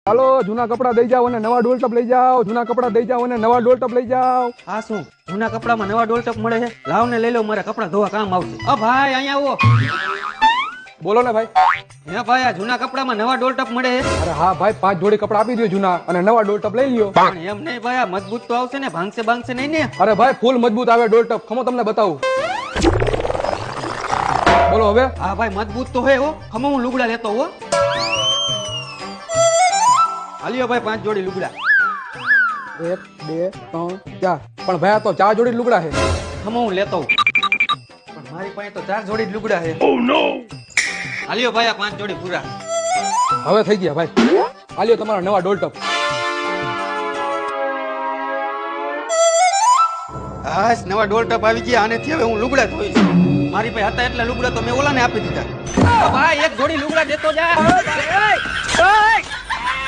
હાલો જૂના કપડા દઈ જાઓ અને નવા ડોલ ટપ લઈ જાઓ. જૂના કપડા દઈ જાઓ અને નવા ડોલ ટપ લઈ જાઓ. આ શું જૂના કપડામાં નવા ડોલ ટપ મળે છે? લાવ ને લઈ લો, મારા કપડા ધોવા કામ આવશે. ભાઈ અહીંયા આવો. બોલો ને ભાઈ. હે ભાઈ, આ જૂના કપડામાં નવા ડોલ ટપ મળે છે? અરે હા ભાઈ, 5 જોડી કપડા આપી દો જૂના અને નવા ડોલ ટપ લઈ લ્યો. પણ એમ નહીં ભાઈ, આ મજબૂત તો આવશે ને, ભાંગશે નહીં ને? અરે ભાઈ ફૂલ મજબૂત આવે ડોલ ટપ. ખમો તમને બતાવું. બોલો હવે. હા ભાઈ મજબૂત તો હે હો. ખમો હું લુગડા લેતો હો. હાલ્યો ભાઈ 5 જોડી લુગડા. 1 2 3 4. પણ ભાઈ આ તો 4 જોડી લુગડા છે. ખમો હું લેતો હું. પણ મારી પાસે તો 4 જોડી જ લુગડા છે. ઓ નો. હાલ્યો ભાઈ આ 5 જોડી પૂરા. હવે થઈ ગયા ભાઈ. હાલ્યો તમારા નવા ડોલ ટપ. હાસ નવા ડોલ ટપ આવી ગયા. આનેથી હવે હું લુગડા ધોઈશ. મારી પાસે હતા એટલા લુગડા તો મેં ઓલાને આપી દીધા. ભાઈ એક જોડી લુગડા દેતો જા.